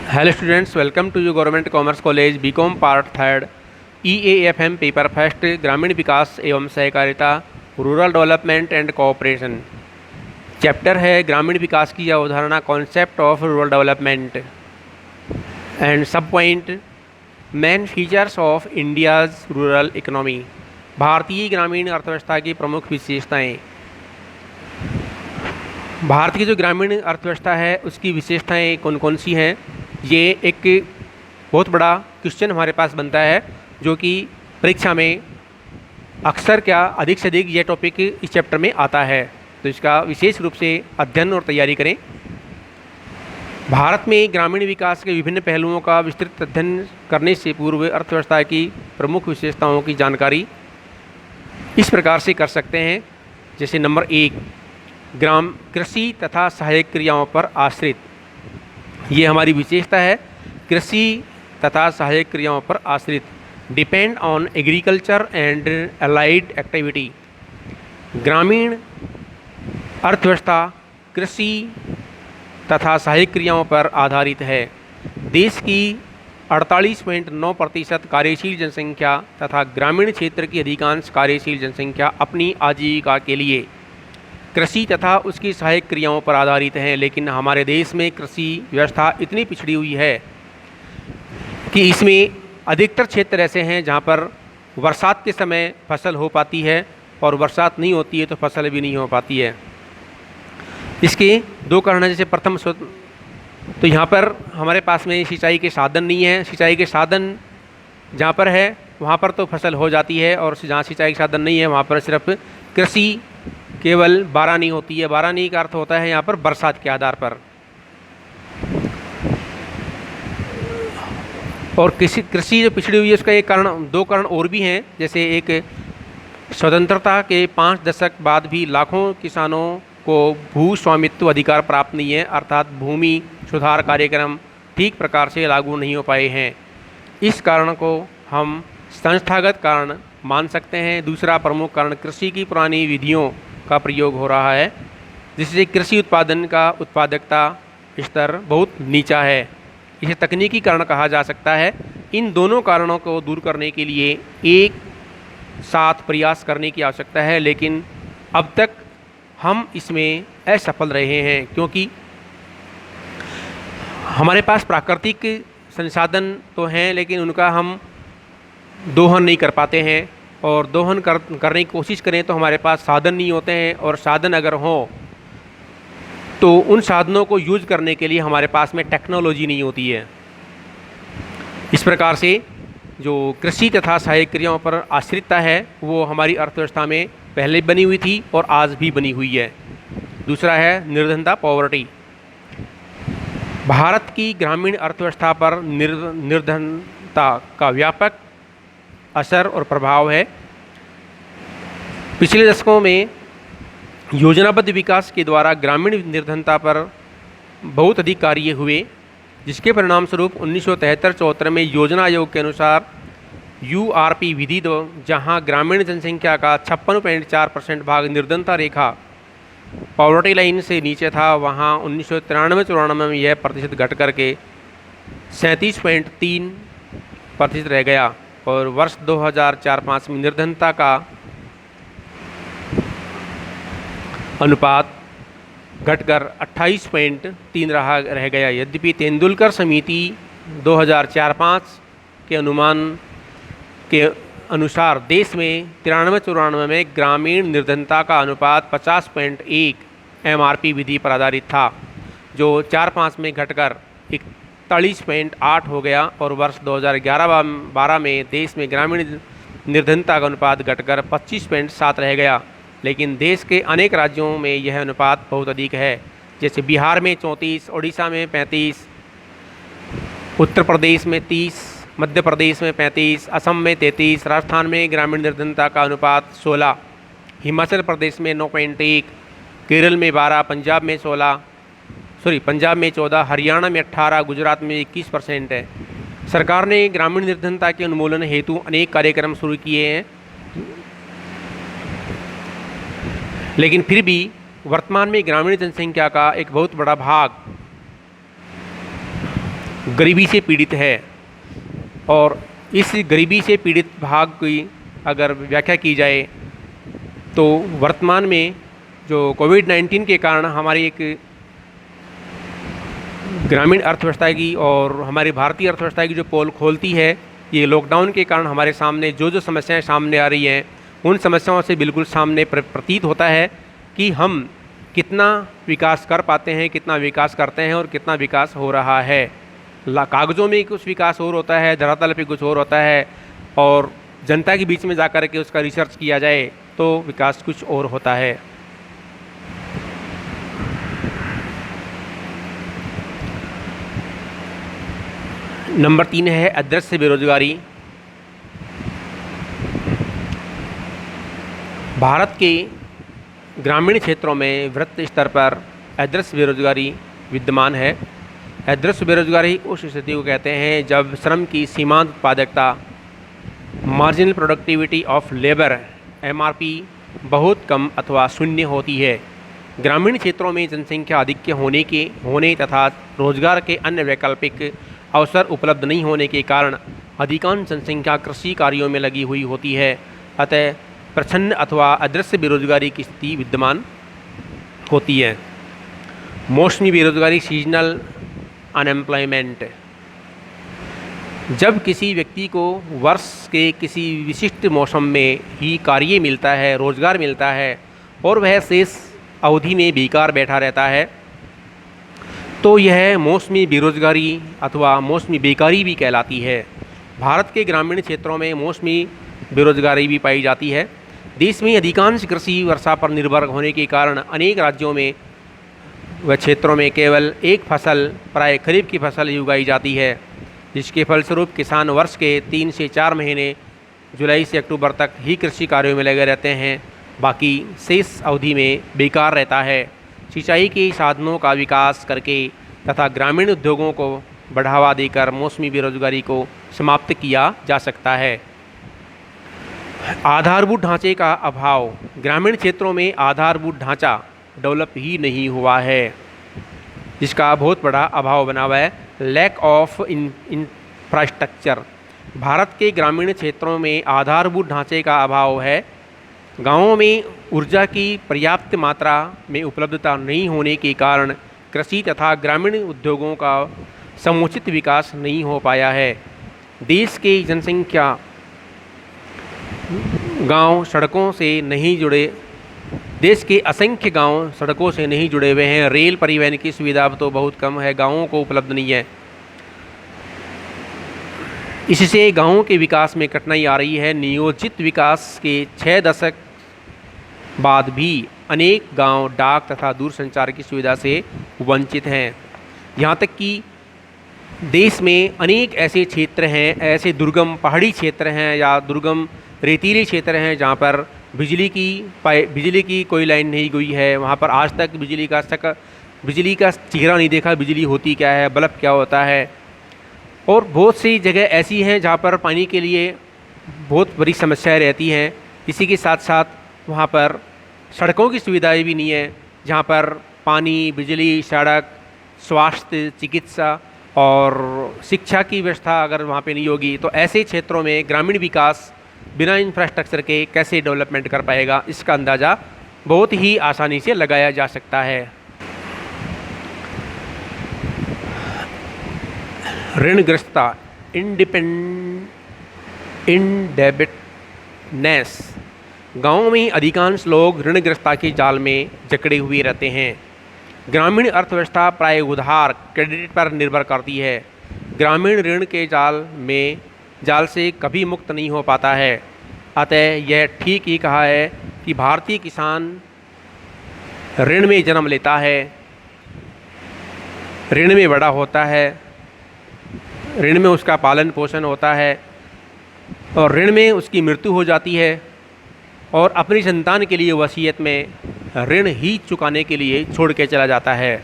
Hello students, welcome to you government commerce college BCom part third EAFM paper first ग्रामीण विकास एवं सहकारिता rural development and cooperation. Chapter है ग्रामीण विकास की अवधारणा, concept of rural development and sub point main features of India's rural economy. भारतीय ग्रामीण अर्थव्यवस्था की प्रमुख विशेषताएं। भारत की जो ग्रामीण अर्थव्यवस्था है उसकी विशेषताएं कौन कौन सी हैं, ये एक बहुत बड़ा क्वेश्चन हमारे पास बनता है, जो कि परीक्षा में अक्सर अधिक से अधिक ये टॉपिक इस चैप्टर में आता है। तो इसका विशेष रूप से अध्ययन और तैयारी करें। भारत में ग्रामीण विकास के विभिन्न पहलुओं का विस्तृत अध्ययन करने से पूर्व अर्थव्यवस्था की प्रमुख विशेषताओं की जानकारी इस प्रकार से कर सकते हैं। जैसे नंबर 1, ग्राम कृषि तथा सहायक क्रियाओं पर आश्रित। ये हमारी विशेषता है, कृषि तथा सहायक क्रियाओं पर आश्रित। Depend on agriculture and allied activity. ग्रामीण अर्थव्यवस्था कृषि तथा सहायक क्रियाओं पर आधारित है। देश की 48.9% कार्यशील जनसंख्या तथा ग्रामीण क्षेत्र की अधिकांश कार्यशील जनसंख्या अपनी आजीविका के लिए कृषि तथा उसकी सहायक क्रियाओं पर आधारित हैं। लेकिन हमारे देश में कृषि व्यवस्था इतनी पिछड़ी हुई है कि इसमें अधिकतर क्षेत्र ऐसे हैं जहाँ पर बरसात के समय फसल हो पाती है और बरसात नहीं होती है तो फसल भी नहीं हो पाती है। इसके दो कारण हैं। जैसे प्रथम, तो यहाँ पर हमारे पास में सिंचाई के साधन नहीं है। सिंचाई के साधन जहाँ पर है वहाँ पर तो फसल हो जाती है, और जहाँ सिंचाई के साधन नहीं है वहाँ पर सिर्फ कृषि केवल बारानी होती है। बारानी का अर्थ होता है यहाँ पर बरसात के आधार पर। और कृषि जो पिछड़ी हुई है उसका एक कारण, दो कारण और भी हैं। जैसे एक, स्वतंत्रता के 5 दशक बाद भी लाखों किसानों को भू स्वामित्व अधिकार प्राप्त नहीं है, अर्थात भूमि सुधार कार्यक्रम ठीक प्रकार से लागू नहीं हो पाए हैं। इस कारण को हम संस्थागत कारण मान सकते हैं। दूसरा प्रमुख कारण कृषि की पुरानी विधियों का प्रयोग हो रहा है, जिससे कृषि उत्पादन का उत्पादकता स्तर बहुत नीचा है। इसे तकनीकी कारण कहा जा सकता है। इन दोनों कारणों को दूर करने के लिए एक साथ प्रयास करने की आवश्यकता है, लेकिन अब तक हम इसमें असफल रहे हैं, क्योंकि हमारे पास प्राकृतिक संसाधन तो हैं लेकिन उनका हम दोहन नहीं कर पाते हैं, और दोहन करने की कोशिश करें तो हमारे पास साधन नहीं होते हैं, और साधन अगर हों तो उन साधनों को यूज करने के लिए हमारे पास में टेक्नोलॉजी नहीं होती है। इस प्रकार से जो कृषि तथा सहायक क्रियाओं पर आश्रितता है वो हमारी अर्थव्यवस्था में पहले बनी हुई थी और आज भी बनी हुई है। दूसरा है निर्धनता, पॉवर्टी। भारत की ग्रामीण अर्थव्यवस्था पर निर्धनता का व्यापक असर और प्रभाव है। पिछले दशकों में योजनाबद्ध विकास के द्वारा ग्रामीण निर्धनता पर बहुत अधिक कार्य हुए, जिसके परिणाम स्वरूप 1973-74 में योजना आयोग के अनुसार URP विधि जहां ग्रामीण जनसंख्या का 56.4% भाग निर्धनता रेखा पॉवर्टी लाइन से नीचे था, वहां 1993-94 में यह प्रतिशत घट करके 37.3% रह गया, और वर्ष 2004-05 में निर्धनता का अनुपात घटकर 28.3 रह गया। यद्यपि तेंदुलकर समिति 2004-05 के अनुमान के अनुसार देश में 93-94 में ग्रामीण निर्धनता का अनुपात 50.1 MRP विधि पर आधारित था, जो 4-5 में घटकर 41.8 हो गया, और वर्ष 2011-12 में देश में ग्रामीण निर्धनता का अनुपात घटकर 25.7 रह गया। लेकिन देश के अनेक राज्यों में यह अनुपात बहुत अधिक है। जैसे बिहार में 34, उड़ीसा में 35, उत्तर प्रदेश में 30, मध्य प्रदेश में 35, असम में 33, राजस्थान में ग्रामीण निर्धनता का अनुपात 16, हिमाचल प्रदेश में 9.1, केरल में 12, पंजाब में 14, हरियाणा में 18, गुजरात में 21% है। सरकार ने ग्रामीण निर्धनता के उन्मूलन हेतु अनेक कार्यक्रम शुरू किए हैं, लेकिन फिर भी वर्तमान में ग्रामीण जनसंख्या का एक बहुत बड़ा भाग गरीबी से पीड़ित है। और इस गरीबी से पीड़ित भाग की अगर व्याख्या की जाए तो वर्तमान में जो कोविड-19 के कारण हमारी एक ग्रामीण अर्थव्यवस्था की और हमारी भारतीय अर्थव्यवस्था की जो पोल खोलती है, ये लॉकडाउन के कारण हमारे सामने जो समस्याएं सामने आ रही हैं, उन समस्याओं से बिल्कुल सामने प्रतीत होता है कि हम कितना विकास कर पाते हैं, कितना विकास करते हैं और कितना विकास हो रहा है। कागज़ों में कुछ विकास और होता है, धरातल पे कुछ और होता है, और जनता के बीच में जाकर के उसका रिसर्च किया जाए तो विकास कुछ और होता है। नंबर 3 है अदृश्य बेरोजगारी। भारत के ग्रामीण क्षेत्रों में वृहत स्तर पर अदृश्य बेरोजगारी विद्यमान है। अदृश्य बेरोजगारी उस स्थिति को कहते हैं जब श्रम की सीमांत उत्पादकता, marginal productivity of labour (MRP) बहुत कम अथवा शून्य होती है। ग्रामीण क्षेत्रों में जनसंख्या अधिक होने तथा रोजगार के अन्य वैकल्पिक अवसर उपलब्ध नहीं होने के कारण अधिकांश जनसंख्या कृषि कार्यों में लगी हुई होती है। अतः प्रच्छन्न अथवा अदृश्य बेरोजगारी की स्थिति विद्यमान होती है। मौसमी बेरोजगारी (सीजनल अनएम्प्लॉयमेंट), जब किसी व्यक्ति को वर्ष के किसी विशिष्ट मौसम में ही कार्य मिलता है, रोजगार मिलता है और वह शेष अवधि में बेकार बैठा रहता है, तो यह मौसमी बेरोजगारी अथवा मौसमी बेकारी भी कहलाती है। भारत के ग्रामीण क्षेत्रों में मौसमी बेरोजगारी भी पाई जाती है। देश में अधिकांश कृषि वर्षा पर निर्भर होने के कारण अनेक राज्यों में व क्षेत्रों में केवल एक फसल, प्राय खरीफ की फसल ही उगाई जाती है, जिसके फलस्वरूप किसान वर्ष के 3 से 4 महीने जुलाई से अक्टूबर तक ही कृषि कार्यों में लगे रहते हैं, बाकी शेष अवधि में बेकार रहता है। सिंचाई के साधनों का विकास करके तथा ग्रामीण उद्योगों को बढ़ावा देकर मौसमी बेरोजगारी को समाप्त किया जा सकता है। आधारभूत ढांचे का अभाव। ग्रामीण क्षेत्रों में आधारभूत ढांचा डेवलप ही नहीं हुआ है, जिसका बहुत बड़ा अभाव बना हुआ है। Lack of infrastructure. भारत के ग्रामीण क्षेत्रों में आधारभूत ढांचे का अभाव है। गांवों में ऊर्जा की पर्याप्त मात्रा में उपलब्धता नहीं होने के कारण कृषि तथा ग्रामीण उद्योगों का समुचित विकास नहीं हो पाया है। देश के जनसंख्या गांव सड़कों से नहीं जुड़े देश के असंख्य गांव सड़कों से नहीं जुड़े हुए हैं। रेल परिवहन की सुविधा तो बहुत कम है, गांवों को उपलब्ध नहीं है। इससे गांवों के विकास में कठिनाई आ रही है। नियोजित विकास के 6 दशक बाद भी अनेक गांव डाक तथा दूरसंचार की सुविधा से वंचित हैं। यहाँ तक कि देश में अनेक ऐसे क्षेत्र हैं, ऐसे दुर्गम पहाड़ी क्षेत्र हैं या दुर्गम रेतीले क्षेत्र हैं जहाँ पर बिजली की कोई लाइन नहीं गई है। वहाँ पर आज तक बिजली का चेहरा नहीं देखा, बिजली होती क्या है, बल्ब क्या होता है। और बहुत सी जगह ऐसी हैं जहाँ पर पानी के लिए बहुत बड़ी समस्याएं रहती हैं। इसी के साथ साथ वहाँ पर सड़कों की सुविधाएं भी नहीं है, जहाँ पर पानी, बिजली, सड़क, स्वास्थ्य, चिकित्सा और शिक्षा की व्यवस्था अगर वहाँ पे नहीं होगी तो ऐसे क्षेत्रों में ग्रामीण विकास बिना इंफ्रास्ट्रक्चर के कैसे डेवलपमेंट कर पाएगा, इसका अंदाज़ा बहुत ही आसानी से लगाया जा सकता है। ऋणग्रस्तता इंडेबिटनेस। गाँव में अधिकांश लोग ऋणग्रस्तता के जाल में जकड़े हुए रहते हैं। ग्रामीण अर्थव्यवस्था प्राय उधार क्रेडिट पर निर्भर करती है। ग्रामीण ऋण के जाल से कभी मुक्त नहीं हो पाता है। अतः यह ठीक ही कहा है कि भारतीय किसान ऋण में जन्म लेता है, ऋण में बड़ा होता है, ऋण में उसका पालन पोषण होता है और ऋण में उसकी मृत्यु हो जाती है और अपनी संतान के लिए वसीयत में ऋण ही चुकाने के लिए छोड़ के चला जाता है।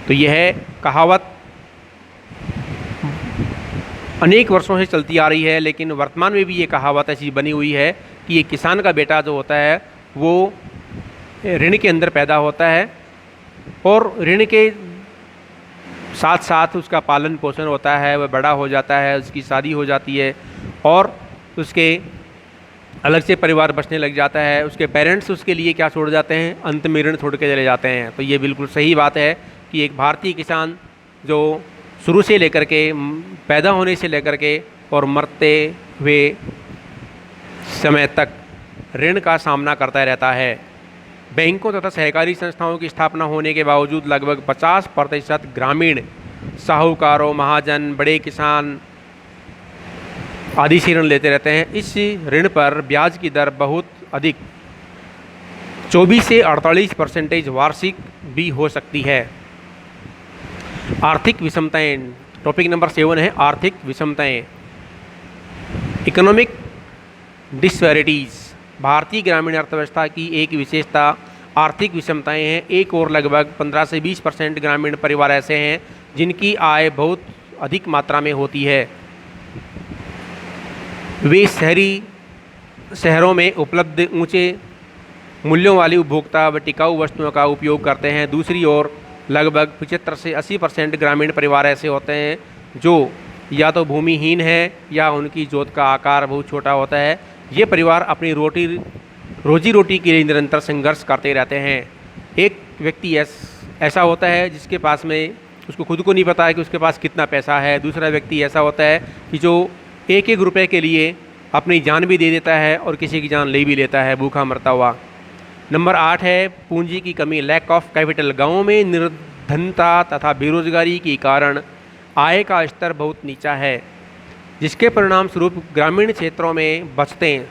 तो यह कहावत अनेक वर्षों से चलती आ रही है, लेकिन वर्तमान में भी ये कहावत ऐसी बनी हुई है कि ये किसान का बेटा जो होता है वो ऋण के अंदर पैदा होता है और ऋण के साथ साथ उसका पालन पोषण होता है, वह बड़ा हो जाता है, उसकी शादी हो जाती है और उसके अलग से परिवार बसने लग जाता है। उसके पेरेंट्स उसके लिए क्या छोड़ जाते हैं, अंत में ऋण छोड़ के चले जाते हैं। तो ये बिल्कुल सही बात है कि एक भारतीय किसान जो शुरू से लेकर के, पैदा होने से लेकर के और मरते हुए समय तक ऋण का सामना करता रहता है। बैंकों तथा सहकारी संस्थाओं की स्थापना होने के बावजूद लगभग 50% ग्रामीण साहूकारों, महाजन, बड़े किसान आदि से ऋण लेते रहते हैं। इस ऋण पर ब्याज की दर बहुत अधिक 24 से 48% वार्षिक भी हो सकती है। आर्थिक विषमताएं, टॉपिक नंबर 7 है आर्थिक विषमताएं। इकोनॉमिक डिस्पैरिटीज़ भारतीय ग्रामीण अर्थव्यवस्था की एक विशेषता आर्थिक विषमताएं हैं। एक और लगभग 15 से 20% ग्रामीण परिवार ऐसे हैं जिनकी आय बहुत अधिक मात्रा में होती है। वे शहरों में उपलब्ध ऊंचे मूल्यों वाली उपभोक्ता व टिकाऊ वस्तुओं का उपयोग करते हैं। दूसरी ओर लगभग 75 से 80% ग्रामीण परिवार ऐसे होते हैं जो या तो भूमिहीन है या उनकी जोत का आकार बहुत छोटा होता है। ये परिवार अपनी रोजी रोटी के लिए निरंतर संघर्ष करते रहते हैं। एक व्यक्ति ऐसा होता है जिसके पास में उसको खुद को नहीं पता है कि उसके पास कितना पैसा है। दूसरा व्यक्ति ऐसा होता है कि जो एक एक रुपए के लिए अपनी जान भी दे देता है और किसी की जान ले भी लेता है भूखा मरता हुआ। नंबर 8 है पूंजी की कमी, लैक ऑफ कैपिटल। गाँवों में निर्धनता तथा बेरोजगारी के कारण आय का स्तर बहुत नीचा है, जिसके परिणाम स्वरूप ग्रामीण क्षेत्रों में बचतें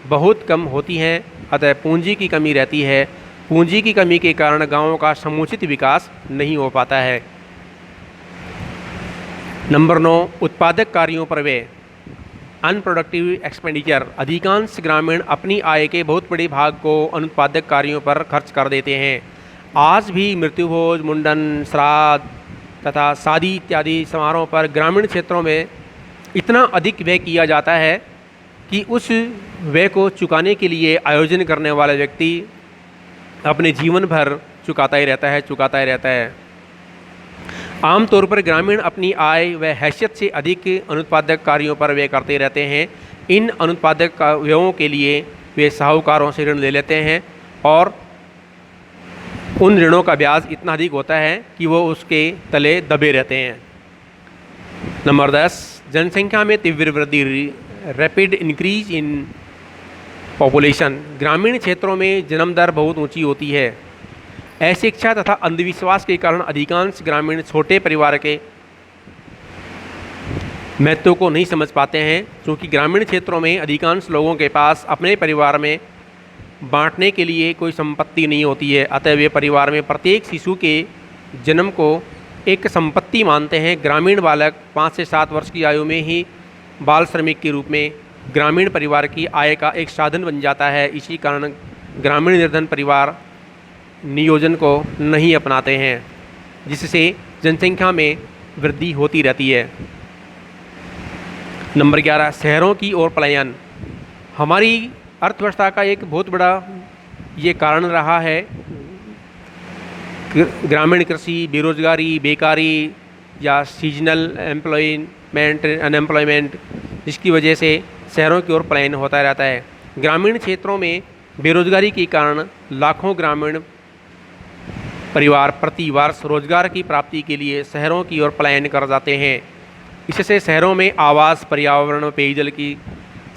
बहुत कम होती हैं। अतः पूंजी की कमी रहती है। पूंजी की कमी के कारण गांवों का समुचित विकास नहीं हो पाता है। नंबर 9 उत्पादक कार्यों पर व्यय, अनप्रोडक्टिव एक्सपेंडिचर। अधिकांश ग्रामीण अपनी आय के बहुत बड़े भाग को अनुत्पादक कार्यों पर खर्च कर देते हैं। आज भी मृत्युभोज, मुंडन, श्राद्ध तथा शादी इत्यादि समारोह पर ग्रामीण क्षेत्रों में इतना अधिक व्यय किया जाता है कि उस व्यय को चुकाने के लिए आयोजन करने वाला व्यक्ति अपने जीवन भर चुकाता ही रहता है। आमतौर पर ग्रामीण अपनी आय व हैसियत से अधिक अनुत्पादक कार्यों पर व्यय करते रहते हैं। इन अनुत्पादक व्ययों के लिए वे साहूकारों से ऋण ले लेते हैं और उन ऋणों का ब्याज इतना अधिक होता है कि वो उसके तले दबे रहते हैं। नंबर 10 जनसंख्या में तीव्र वृद्धि, रैपिड इंक्रीज इन पॉपुलेशन। ग्रामीण क्षेत्रों में जन्म दर बहुत ऊंची होती है। अशिक्षा तथा अंधविश्वास के कारण अधिकांश ग्रामीण छोटे परिवार के महत्व को नहीं समझ पाते हैं। क्योंकि ग्रामीण क्षेत्रों में अधिकांश लोगों के पास अपने परिवार में बांटने के लिए कोई संपत्ति नहीं होती है। अतः वे परिवार में प्रत्येक शिशु के जन्म को एक संपत्ति मानते हैं। ग्रामीण बालक 5 से 7 वर्ष की आयु में ही बाल श्रमिक के रूप में ग्रामीण परिवार की आय का एक साधन बन जाता है। इसी कारण ग्रामीण निर्धन परिवार नियोजन को नहीं अपनाते हैं, जिससे जनसंख्या में वृद्धि होती रहती है। नंबर 11 शहरों की ओर पलायन। हमारी अर्थव्यवस्था का एक बहुत बड़ा ये कारण रहा है ग्रामीण कृषि, बेरोजगारी, बेकारी या सीजनल अनएम्प्लॉयमेंट, जिसकी वजह से शहरों की ओर पलायन होता रहता है। ग्रामीण क्षेत्रों में बेरोजगारी के कारण लाखों ग्रामीण परिवार प्रति वर्ष रोजगार की प्राप्ति के लिए शहरों की ओर पलायन कर जाते हैं। इससे शहरों में आवास, पर्यावरण और पेयजल की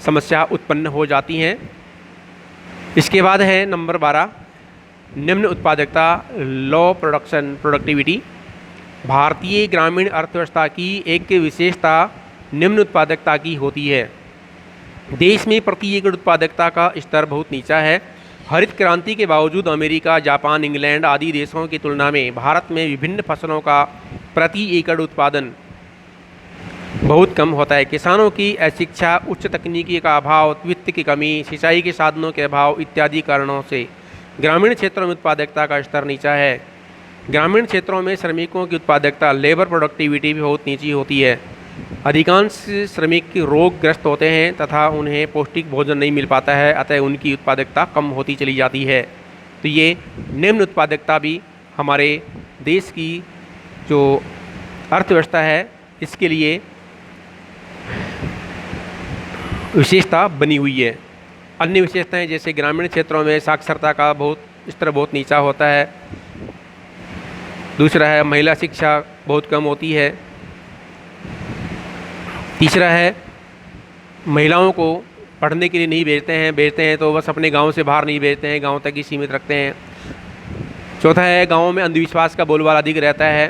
समस्या उत्पन्न हो जाती हैं। इसके बाद है नंबर 12 निम्न उत्पादकता, लो प्रोडक्टिविटी। भारतीय ग्रामीण अर्थव्यवस्था की एक विशेषता निम्न उत्पादकता की होती है। देश में प्रति एकड़ उत्पादकता का स्तर बहुत नीचा है। हरित क्रांति के बावजूद अमेरिका, जापान, इंग्लैंड आदि देशों की तुलना में भारत में विभिन्न फसलों का प्रति एकड़ उत्पादन बहुत कम होता है। किसानों की अशिक्षा, उच्च तकनीकी का अभाव, वित्त की कमी, सिंचाई के साधनों के अभाव इत्यादि कारणों से ग्रामीण क्षेत्रों में उत्पादकता का स्तर नीचा है। ग्रामीण क्षेत्रों में श्रमिकों की उत्पादकता, लेबर प्रोडक्टिविटी भी बहुत नीची होती है। अधिकांश श्रमिक रोगग्रस्त होते हैं तथा उन्हें पौष्टिक भोजन नहीं मिल पाता है, अतः उनकी उत्पादकता कम होती चली जाती है। तो ये निम्न उत्पादकता भी हमारे देश की जो अर्थव्यवस्था है, इसके लिए विशेषता बनी हुई है। अन्य विशेषताएं जैसे ग्रामीण क्षेत्रों में साक्षरता का स्तर बहुत नीचा होता है। दूसरा है महिला शिक्षा बहुत कम होती है। तीसरा है महिलाओं को पढ़ने के लिए नहीं भेजते हैं तो बस अपने गांव से बाहर नहीं भेजते हैं, गांव तक ही सीमित रखते हैं। चौथा है गांवों में अंधविश्वास का बोलबाला अधिक रहता है।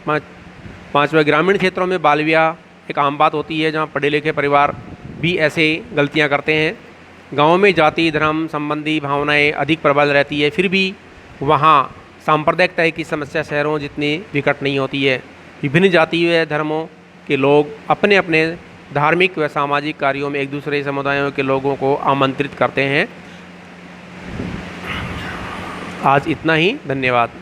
पाँचवा, ग्रामीण क्षेत्रों में बाल विवाह एक आम बात होती है, जहां पढ़े लिखे परिवार भी ऐसे गलतियां करते हैं। गाँव में जाति धर्म संबंधी भावनाएं अधिक प्रबल रहती है, फिर भी वहाँ सांप्रदायिकता की समस्या शहरों जितनी विकट नहीं होती है। विभिन्न जाति व धर्मों के लोग अपने अपने धार्मिक व सामाजिक कार्यों में एक दूसरे समुदायों के लोगों को आमंत्रित करते हैं। आज इतना ही, धन्यवाद।